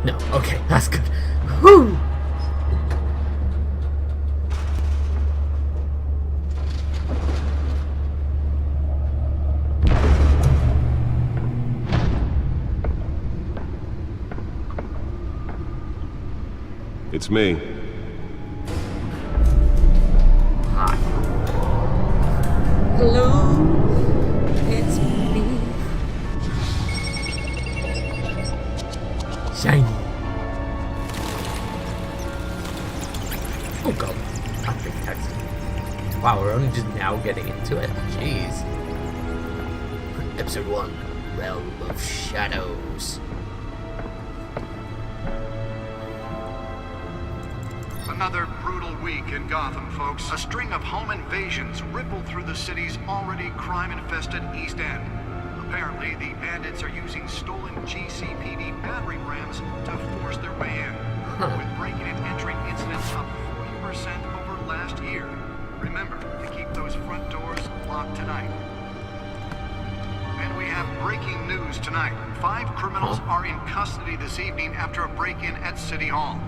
No, okay, that's good. Whew! It's me. Hi. Hello, it's me. Shiny. Oh god, that's big text. Wow, we're only just now getting into it. Jeez. Episode 1, Realm of Shadows. Another brutal week in Gotham, folks. A string of home invasions rippled through the city's already crime-infested East End. Apparently, the bandits are using stolen GCPD battering rams to force their way in, with breaking and entering incidents up 40% over last year. Remember to keep those front doors locked tonight. And we have breaking news tonight. 5 criminals are in custody this evening after a break-in at City Hall.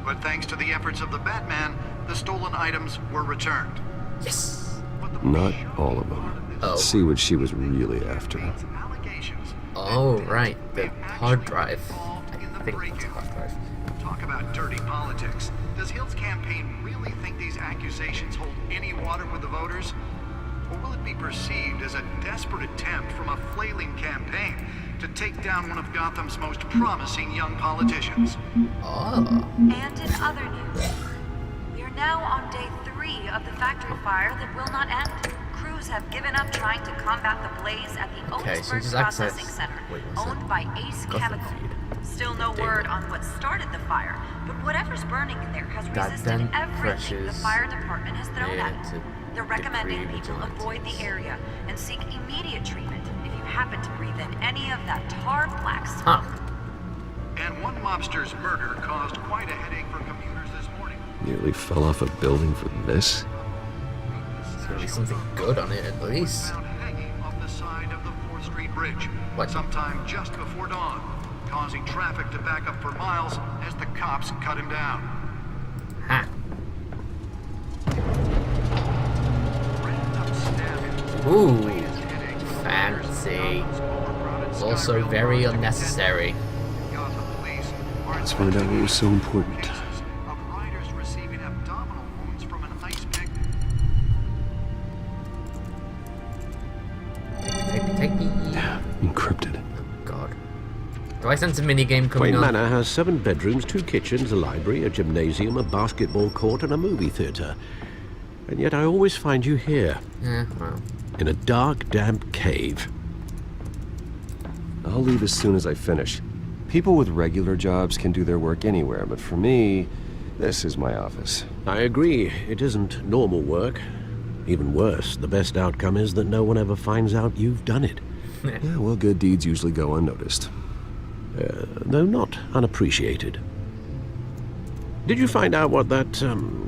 But thanks to the efforts of the Batman, the stolen items were returned. Yes. Not all of them. Oh. Let's see what she was really after. Oh, right. The hard drive. I think it's a hard drive. Talk about dirty politics. Does Hill's campaign really think these accusations hold any water with the voters? Or will it be perceived as a desperate attempt from a flailing campaign to take down one of Gotham's most promising young politicians? Oh. And in other news, we are now on day 3 of the factory fire that will not end. Crews have given up trying to combat the blaze at the Okay, so Owensburg just Processing access- Center, wait, what's owned that? by Ace Gotham Chemical. feed. Still no word on what started the fire, but whatever's burning in there has That resisted then everything the presses fire department has thrown at it. into They're recommending the people creative avoid the vigilantes. area and seek immediate treatment if you happen to breathe in any of that tar black smoke. Huh. And one mobster's murder caused quite a headache for commuters this morning. Nearly fell off a building for this? There's gonna be something good on it at least. Found hanging off the side of the 4th Street Bridge. What? Sometime just before dawn, causing traffic to back up for miles as the cops cut him down. Ha. Random stabbings. Ooh. Latest headache for Fancy. Gotham's overcrowded Also Skyville very Road to unnecessary. Gotham police are Let's find out what was so important. cases of riders receiving abdominal wounds from an ice pick. Take me. Encrypted. God. Do I sense a minigame coming Wayne on? Manor has 7 bedrooms, 2 kitchens, a library, a gymnasium, a basketball court, and a movie theatre. And yet I always find you here, Yeah, well. in a dark, damp cave. I'll leave as soon as I finish. People with regular jobs can do their work anywhere, but for me, this is my office. I agree, it isn't normal work. Even worse, the best outcome is that no one ever finds out you've done it. Yeah, well, good deeds usually go unnoticed. Though not unappreciated. Did you find out what that,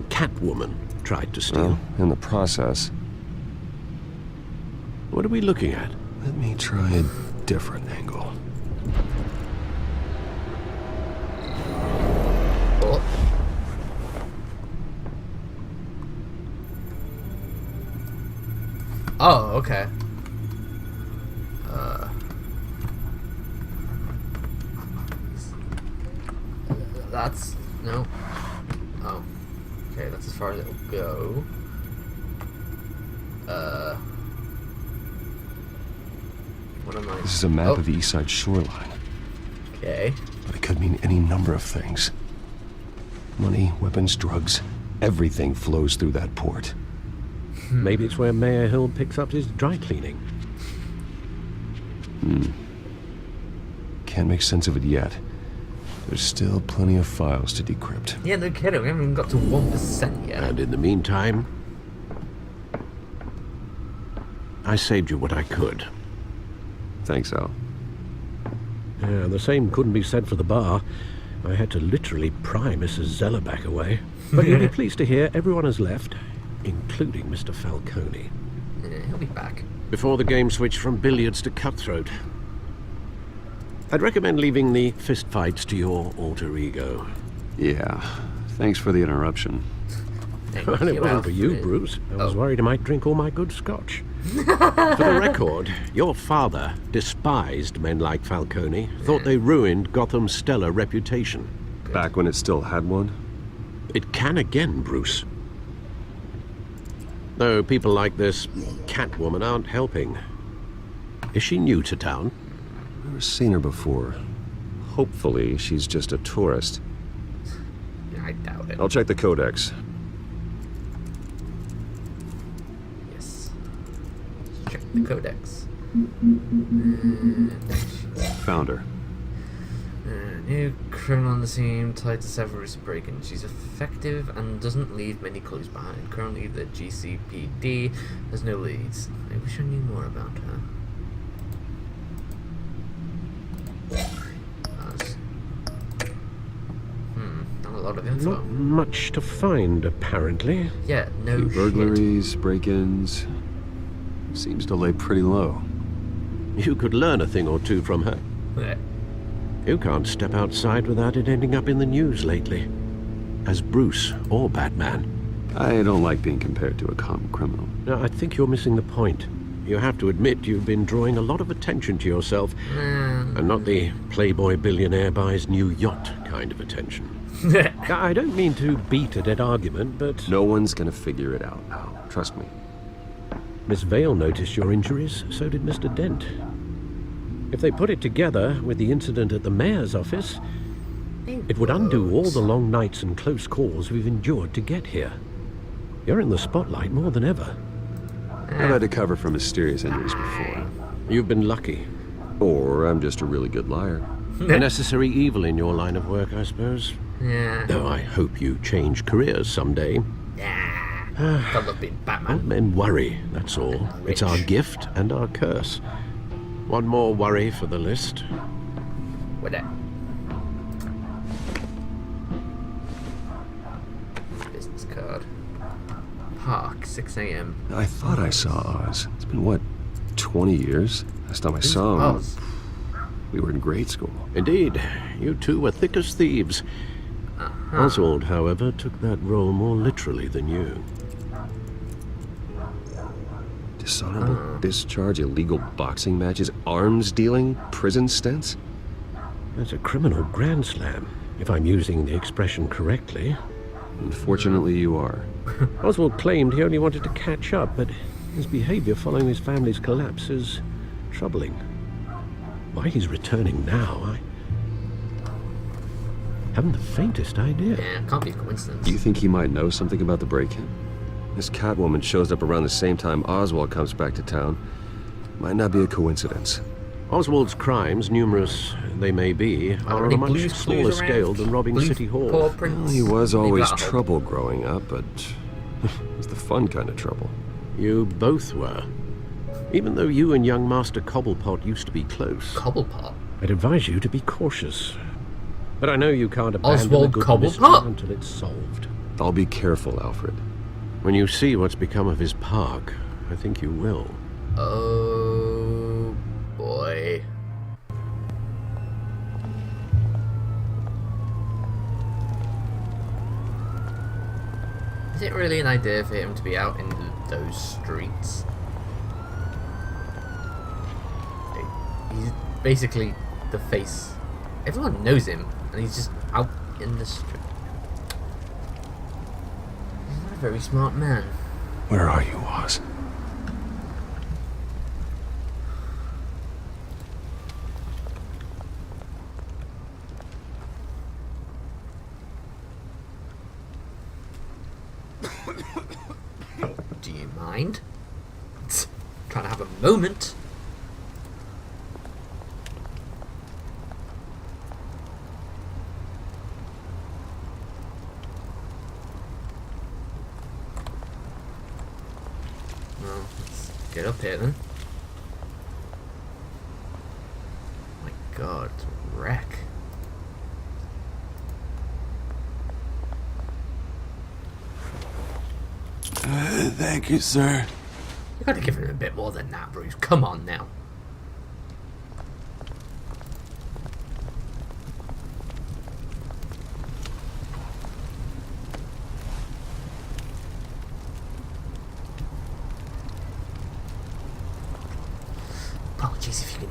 Catwoman tried to steal? Well, in the process, What are we looking at? let me try a different angle. Oh. Oh, okay. That's no. Oh, okay. That's as far as it'll go. What am I? This is a map Oh. of the East Side shoreline, Okay. but it could mean any number of things. Money, weapons, drugs, everything flows through that port. Maybe it's where Mayor Hill picks up his dry cleaning. Can't make sense of it yet. There's still plenty of files to decrypt. Yeah, no kidding. We haven't even got to 1% yet. And in the meantime, I saved you what I could. Thanks, Al. Yeah, the same couldn't be said for the bar. I had to literally pry Mrs. Zeller back away. But you'll be pleased to hear everyone has left, including Mr. Falcone. Yeah, he'll be back. Before the game switched from billiards to cutthroat. I'd recommend leaving the fistfights to your alter ego. Yeah, thanks for the interruption. Well, it wasn't for you, Bruce. I was worried I might drink all my good scotch. For the record, your father despised men like Falcone, thought they ruined Gotham's stellar reputation. Back when it still had one? It can again, Bruce. Though people like this Catwoman aren't helping. Is she new to town? Never seen her before. Hopefully, she's just a tourist. I doubt it. I'll check the codex. Yes. Let's check the codex. Found her. New criminal on the scene, tied to several break-ins. She's effective and doesn't leave many clues behind. Currently, the GCPD has no leads. I wish I knew more about her. Not a lot of info. Not much to find, apparently. Yeah, no Few burglaries, break-ins. Seems to lay pretty low. You could learn a thing or two from her. shit. You can't step outside without it ending up in the news lately. As Bruce or Batman. I don't like being compared to a common criminal. Now, I think you're missing the point. You have to admit you've been drawing a lot of attention to yourself, and not the playboy billionaire buys new yacht kind of attention. I don't mean to beat a dead argument, but... No one's gonna figure it out, Al. Trust me. Miss Vale noticed your injuries, so did Mr. Dent. If they put it together with the incident at the mayor's office, it would undo all the long nights and close calls we've endured to get here. You're in the spotlight more than ever. I've had to cover for mysterious injuries before. You've been lucky. Or I'm just a really good liar. A necessary evil in your line of work, I suppose. Yeah. Though I hope you change careers someday. Can't look being Batman. Old men worry, that's all. It's our gift and our curse. One more worry for the list. What that? Business card. Park, 6 a.m. I thought I saw Oz. It's been, what, 20 years? Last time I saw him, Oz. we were in grade school. Indeed, you two were thick as thieves. Oswald, however, took that role more literally than you. Dishonorable discharge, illegal boxing matches, arms dealing, prison stints? That's a criminal grand slam, if I'm using the expression correctly. Unfortunately, you are. Oswald claimed he only wanted to catch up, but his behavior following his family's collapse is troubling. Why he's returning now, I haven't the faintest idea. Yeah, can't be a coincidence. Do you think he might know something about the break-in? This Catwoman shows up around the same time Oswald comes back to town. Might not be a coincidence. Oswald's crimes, numerous they may be, are on a much smaller scale than robbing City Hall. Well, he was always trouble growing up, but it was the fun kind of trouble. You both were. Even though you and young Master Cobblepot used to be close. Cobblepot? I'd advise you to be cautious. But I know you can't abandon Oswald the good Cobblepot? mystery until it's solved. I'll be careful, Alfred. When you see what's become of his park, I think you will. Oh boy. Is it really an idea for him to be out in those streets? He's basically the face. Everyone knows him, and he's just out in the street. He's not a very smart man. Where are you, Oz? Do you mind? Trying to have a moment. Well, let's get up here then. My God, it's a wreck. Thank you, sir. You gotta give him a bit more than that, Bruce. Come on now.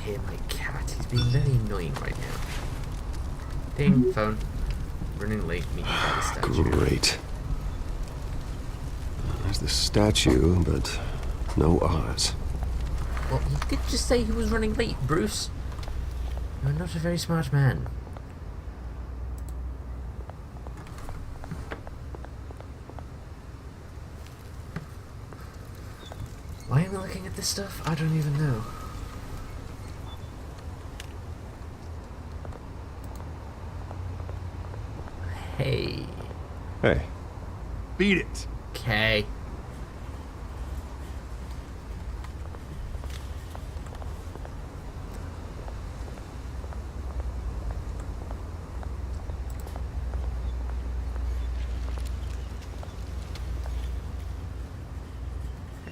hear my cat. He's being very annoying right now. Ding, phone. Running late, meeting by the statue. Great. There's the statue, but no Oz. Well, he did just say he was running late, Bruce. You're not a very smart man. Why am I looking at this stuff? I don't even know. Hey. Hey. Beat it. Okay.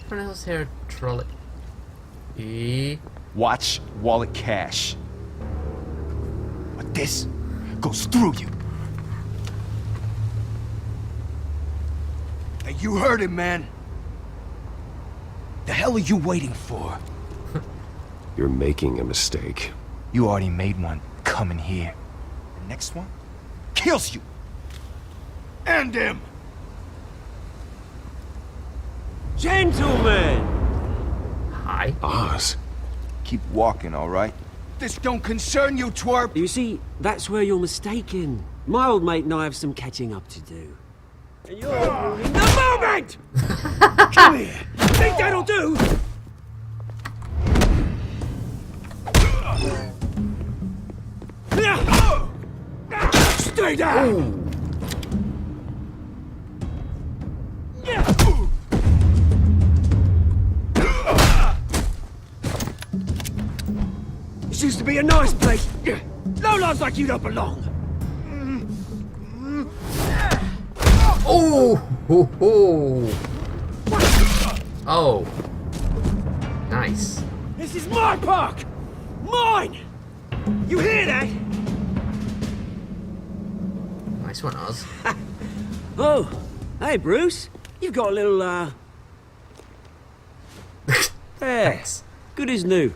Everyone else here trolley. Watch wallet cash. But this goes through you. Hey, you heard it, man. The hell are you waiting for? You're making a mistake. You already made one coming here. The next one kills you. And him. Gentlemen! Hi. Oz. Keep walking, all right? This don't concern you, twerp. You see, that's where you're mistaken. My old mate and I have some catching up to do. And you're ruining the moment! Come here! Think that'll do? Stay down! This used to be a nice place. No lives like you don't belong. Oh! Ho, ho. Oh. Nice. This is my park! Mine! You hear that? Nice one, Oz. Oh, hey Bruce. You've got a little, There. Thanks. Good as new.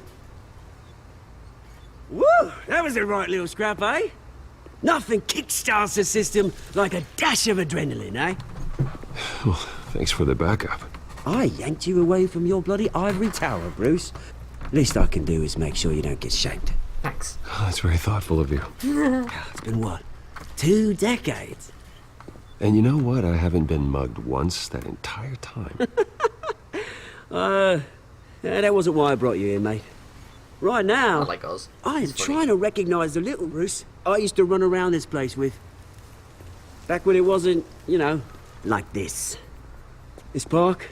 Woo! That was a right little scrap, eh? Nothing kickstarts the system like a dash of adrenaline, eh? Well, thanks for the backup. I yanked you away from your bloody ivory tower, Bruce. Least I can do is make sure you don't get shanked. Thanks. Oh, that's very thoughtful of you. It's been what? 2 decades? And you know what? I haven't been mugged once that entire time. That wasn't why I brought you here, mate. Right now, I like Oz. I am He's funny. trying to recognize the little Bruce I used to run around this place with. Back when it wasn't, you know, like this. This park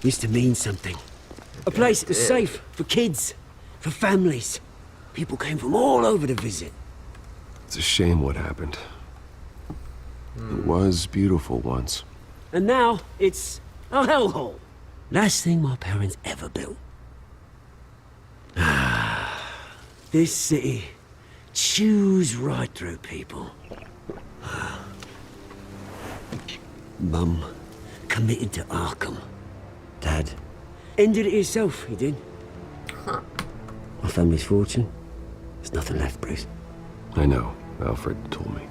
used to mean something. A place that was safe for kids, for families. People came from all over to visit. It's a shame what happened. It was beautiful once. And now it's a hellhole. Last thing my parents ever built. This city chews right through people. Mum committed to Arkham. Dad ended it himself, he did. Huh. My family's fortune. There's nothing left, Bruce. I know. Alfred told me.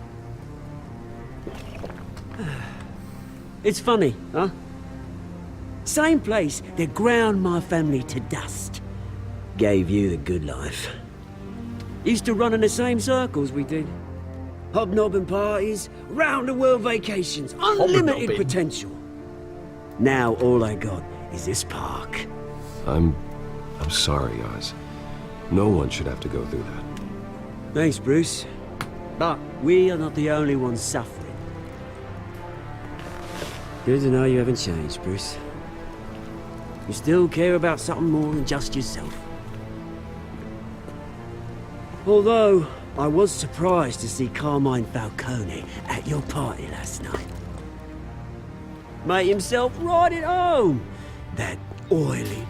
It's funny, huh? Same place that ground my family to dust. Gave you the good life. Used to run in the same circles we did. Hobnobbing parties, round-the-world vacations, unlimited Hobnobbing. potential. Now all I got is this park. I'm sorry, Oz. No one should have to go through that. Thanks, Bruce. But we are not the only ones suffering. Good to know you haven't changed, Bruce. You still care about something more than just yourself. Although, I was surprised to see Carmine Falcone at your party last night. Made himself right at home. That oily...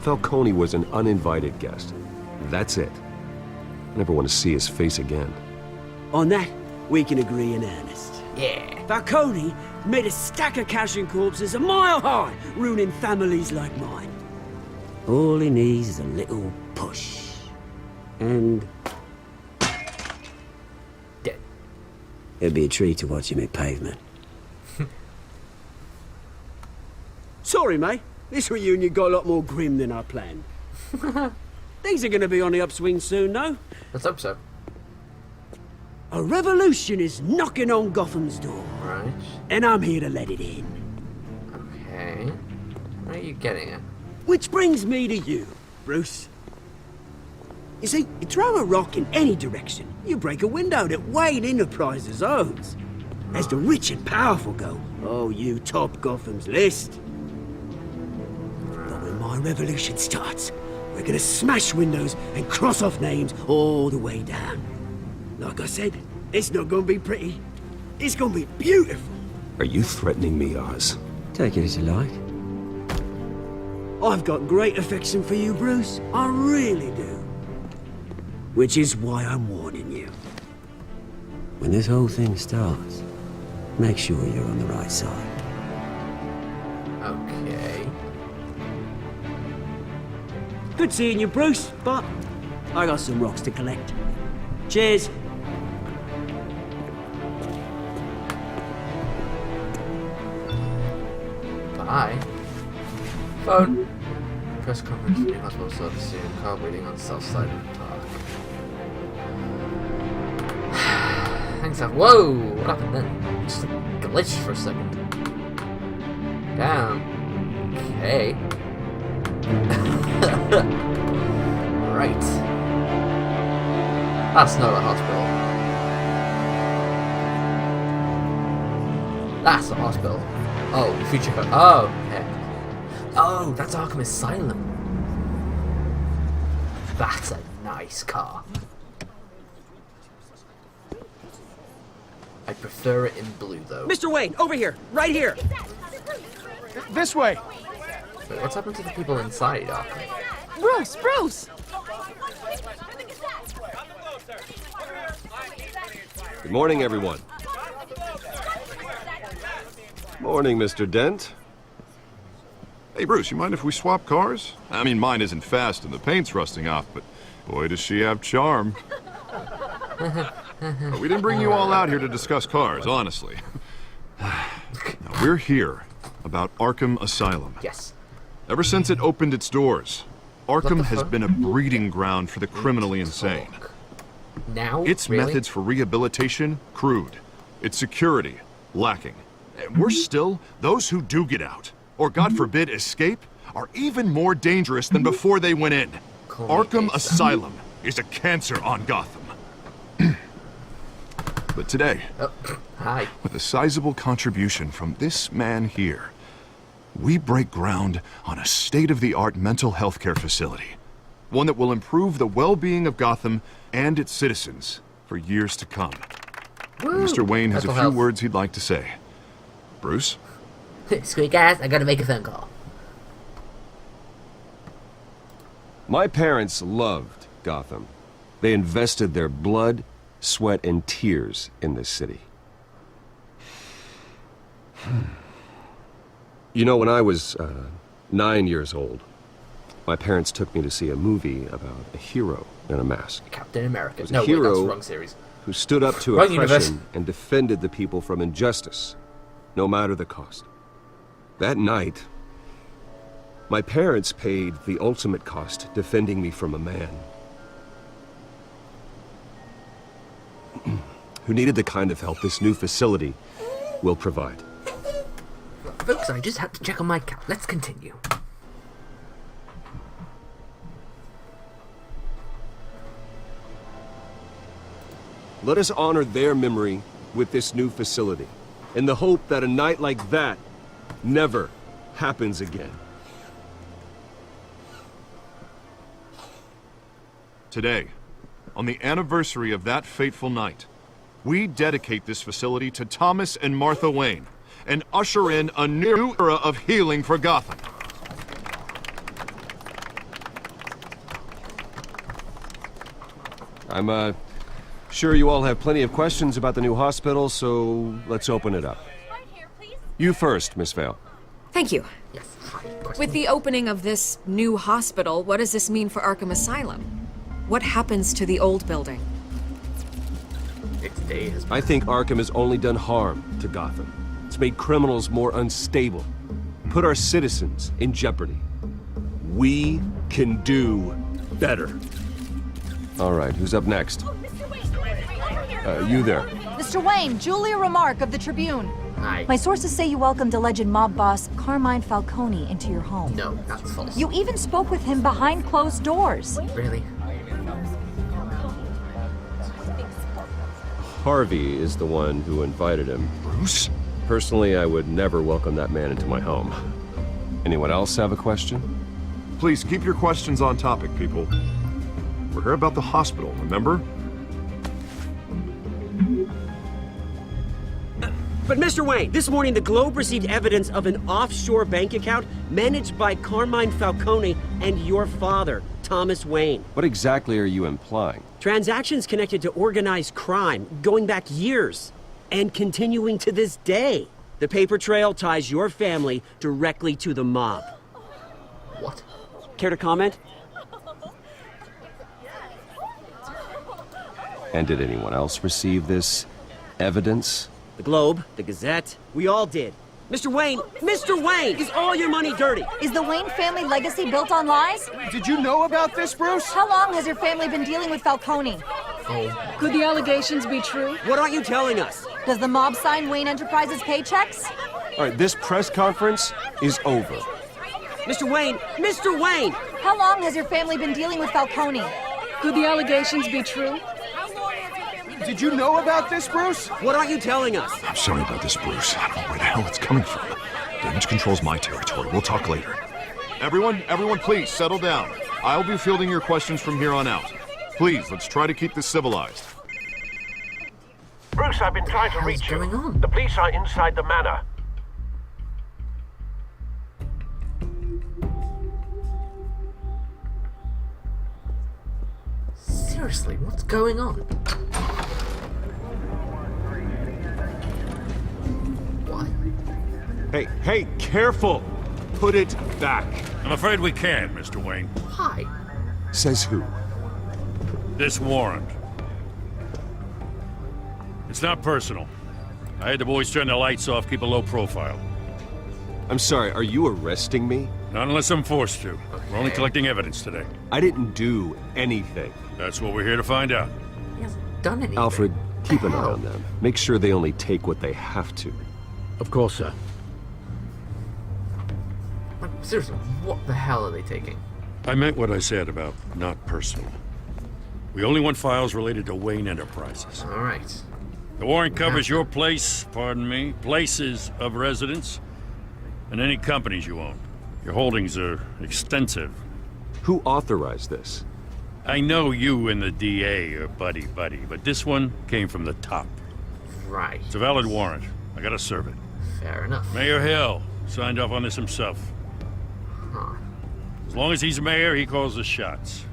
Falcone was an uninvited guest. That's it. I never want to see his face again. On that, we can agree in earnest. Yeah. Falcone made a stack of cash and corpses a mile high, ruining families like mine. All he needs is a little push. And Dead. it'd be a treat to watch him hit pavement. Sorry, mate. This reunion got a lot more grim than I planned. Things are going to be on the upswing soon, though. Let's hope so. A revolution is knocking on Gotham's door, Right. and I'm here to let it in. Okay. Where are you getting at? Which brings me to you, Bruce. You see, you throw a rock in any direction, you break a window that Wayne Enterprises owns. As the rich and powerful go, oh, you top Gotham's list. But when my revolution starts, we're gonna smash windows and cross off names all the way down. Like I said, it's not gonna be pretty. It's gonna be beautiful. Are you threatening me, Oz? Take it as you like. I've got great affection for you, Bruce. I really do. Which is why I'm warning you. When this whole thing starts, make sure you're on the right side. Okay. Good seeing you, Bruce, but I got some rocks to collect. Cheers. Bye. Phone. Press conference for the hospital service soon. Car waiting on the south side of the park. Thanks. Whoa! What happened then? Just glitched for a second. Damn. Okay. Right. That's not a hospital. That's a hospital. Oh, future. Oh, okay. Oh, that's Arkham Asylum. That's a nice car. I prefer it in blue, though. Mr. Wayne, over here, right here. This way! Wait, what's happened to the people inside Arkham? Bruce, Bruce! Good morning, everyone. Morning, Mr. Dent. Hey, Bruce, you mind if we swap cars? I mean, mine isn't fast and the paint's rusting off, but boy, does she have charm. But we didn't bring you all out here to discuss cars, honestly. Now, we're here about Arkham Asylum. Yes. Ever since it opened its doors, Arkham has been a breeding ground for the criminally insane. Now? Its Really? methods for rehabilitation, crude. Its security, lacking. And worse still, those who do get out, or God forbid escape, are even more dangerous than before they went in. Call me Arkham ASAP. Asylum is a cancer on Gotham. But today, Oh, hi. with a sizable contribution from this man here, we break ground on a state-of-the-art mental health care facility. One that will improve the well-being of Gotham and its citizens for years to come. Woo! Mr. Wayne has a Mental few health. words he'd like to say. Bruce? Sweet guys, I gotta make a phone call. My parents loved Gotham. They invested their blood, sweat, and tears in this city. You know, when I was 9 years old, my parents took me to see a movie about a hero in a mask Captain America. Was a No, wait, that's hero- the wrong series. who stood up to Wrong universe. oppression and defended the people from injustice, no matter the cost. That night, my parents paid the ultimate cost defending me from a man who needed the kind of help this new facility will provide. Folks, I just had to check on my cat. Let's continue. Let us honor their memory with this new facility, in the hope that a night like that never happens again. Today, on the anniversary of that fateful night, we dedicate this facility to Thomas and Martha Wayne and usher in a new era of healing for Gotham. I'm sure you all have plenty of questions about the new hospital, so let's open it up. You first, Miss Vale. Thank you. Yes. Hi. Question. With the opening of this new hospital, what does this mean for Arkham Asylum? What happens to the old building? Its day has I think Arkham has only done harm to Gotham. It's made criminals more unstable, put our citizens in jeopardy. We can do better. All right, who's up next? You there. Mr. Wayne, Julia Remark of the Tribune. Hi. My sources say you welcomed alleged mob boss Carmine Falcone into your home. No, that's false. You even spoke with him behind closed doors. Really? Harvey is the one who invited him. Bruce? Personally, I would never welcome that man into my home. Anyone else have a question? Please keep your questions on topic, people. We're here about the hospital, remember? But Mr. Wayne, this morning the Globe received evidence of an offshore bank account managed by Carmine Falcone and your father, Thomas Wayne. What exactly are you implying? Transactions connected to organized crime going back years and continuing to this day. The paper trail ties your family directly to the mob. What? Care to comment? And did anyone else receive this evidence? The Globe, the Gazette, we all did. Mr. Wayne, is all your money dirty? Is the Wayne family legacy built on lies? Did you know about this, Bruce? How long has your family been dealing with Falcone? Oh, Could the allegations be true? What aren't you telling us? Does the mob sign Wayne Enterprises paychecks? All right, this press conference is over. Mr. Wayne! How long has your family been dealing with Falcone? Could the allegations be true? Did you know about this, Bruce? What aren't you telling us? I'm sorry about this, Bruce. I don't know where the hell it's coming from. Damage control's my territory. We'll talk later. Everyone, please, settle down. I'll be fielding your questions from here on out. Please, let's try to keep this civilized. Bruce, I've been trying to reach you. What's going on? The police are inside the manor. seriously, what's going on? What? Hey, careful! Put it back. I'm afraid we can't, Mr. Wayne. Why? Says who? This warrant. It's not personal. I had the boys turn the lights off, keep a low profile. I'm sorry, are you arresting me? Not unless I'm forced to. We're only collecting evidence today. I didn't do anything. That's what we're here to find out. He hasn't done anything. Alfred, keep an eye How? on them. Make sure they only take what they have to. Of course, sir. Like, seriously, what the hell are they taking? I meant what I said about not personal. We only want files related to Wayne Enterprises. Alright. The warrant covers your place, pardon me, places of residence, and any companies you own. Your holdings are extensive. Who authorized this? I know you and the DA are buddy-buddy, but this one came from the top. Right. It's a valid warrant. I gotta serve it. Fair enough. Mayor Hill signed off on this himself. Huh. As long as he's mayor, he calls the shots.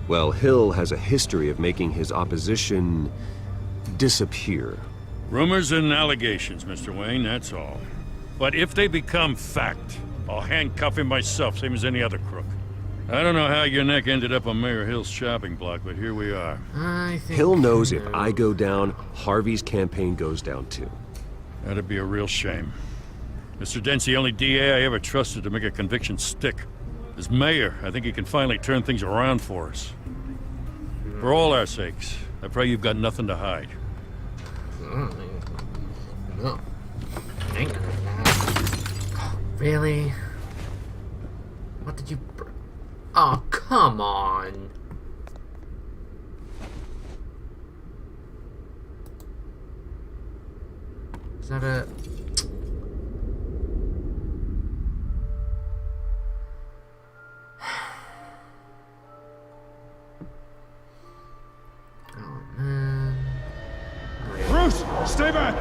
Well, Hill has a history of making his opposition disappear. Rumors and allegations, Mr. Wayne, that's all. But if they become fact, I'll handcuff him myself, same as any other crook. I don't know how your neck ended up on Mayor Hill's shopping block, but here we are. I think Hill knows if I go down, Harvey's campaign goes down too. That'd be a real shame. Mr. Dent's the only DA I ever trusted to make a conviction stick. As mayor, I think he can finally turn things around for us. For all our sakes, I pray you've got nothing to hide. No. Really? What did you... Oh, come on. Is that a... Oh, man. Bruce, stay back!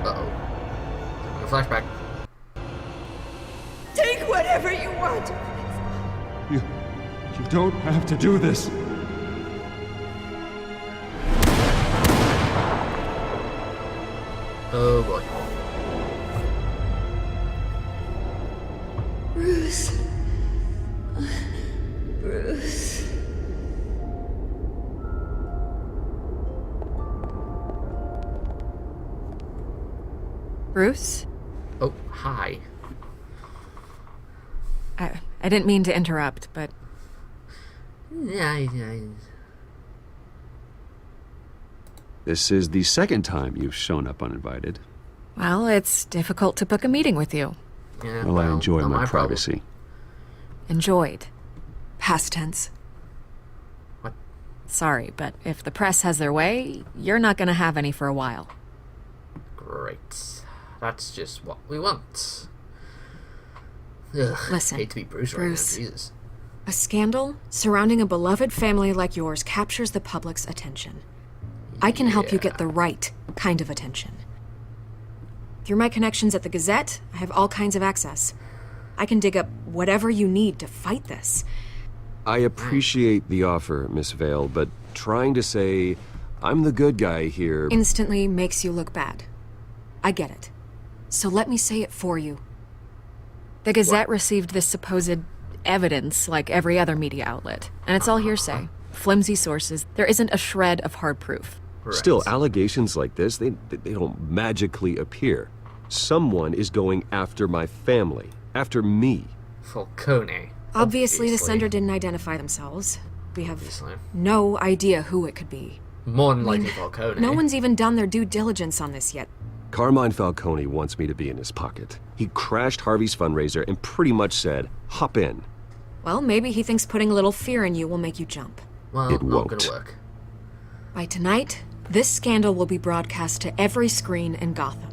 Uh-oh. A flashback. Take whatever you want. You don't have to do this. Oh boy. Bruce? Oh, hi. I didn't mean to interrupt, but... Yeah. This is the second time you've shown up uninvited. Well, it's difficult to book a meeting with you. Yeah, Well, I enjoy not my problem. privacy. Enjoyed. Past tense. What? Sorry, but if the press has their way, you're not gonna have any for a while. Great. That's just what we want. Ugh, Listen, hate to be Bruce right Bruce. now, Jesus. A scandal surrounding a beloved family like yours captures the public's attention. I can help you get the right kind of attention. Through my connections at the Gazette, I have all kinds of access. I can dig up whatever you need to fight this. I appreciate the offer, Miss Vale, but trying to say I'm the good guy here... Instantly makes you look bad. I get it. So let me say it for you. The Gazette received this supposed evidence like every other media outlet, and it's all hearsay. Flimsy sources. There isn't a shred of hard proof. Right. Still, allegations like this, they don't magically appear. Someone is going after my family, after me. Falcone. Obviously, the sender didn't identify themselves. We have Obviously. no idea who it could be. More than likely Falcone. No one's even done their due diligence on this yet. Carmine Falcone wants me to be in his pocket. He crashed Harvey's fundraiser and pretty much said, hop in. Well, maybe he thinks putting a little fear in you will make you jump. Well, It not won't. gonna work. By tonight, this scandal will be broadcast to every screen in Gotham.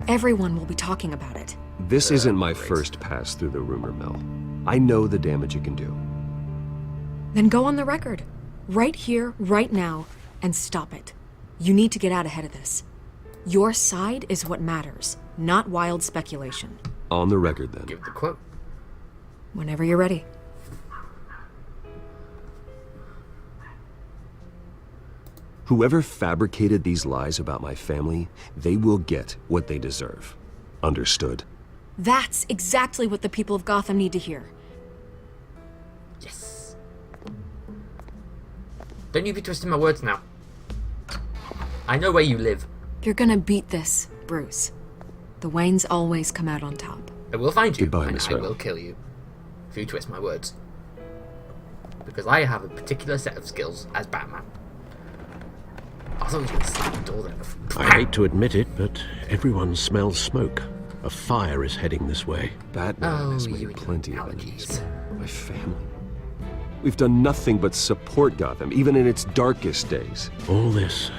Everyone will be talking about it. This isn't my great. first pass through the rumor mill. I know the damage it can do. Then go on the record. Right here, right now, and stop it. You need to get out ahead of this. Your side is what matters, not wild speculation. On the record, then. Give the quote. Whenever you're ready. Whoever fabricated these lies about my family, they will get what they deserve. Understood? That's exactly what the people of Gotham need to hear. Yes. Don't you be twisting my words now. I know where you live. You're gonna beat this, Bruce. The Waynes always come out on top. I will find you, Goodbye, and Miss I Vale. will kill you. If you twist my words. Because I have a particular set of skills as Batman. I thought I was going to slam the door there. I hate to admit it, but everyone smells smoke. A fire is heading this way. Batman has you made and plenty your of enemies. allergies. My family. We've done nothing but support Gotham, even in its darkest days. All this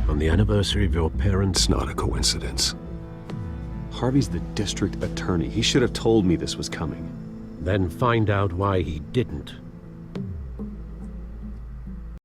on the anniversary of your parents' It's not a coincidence. Harvey's the district attorney. He should have told me this was coming. Then find out why he didn't.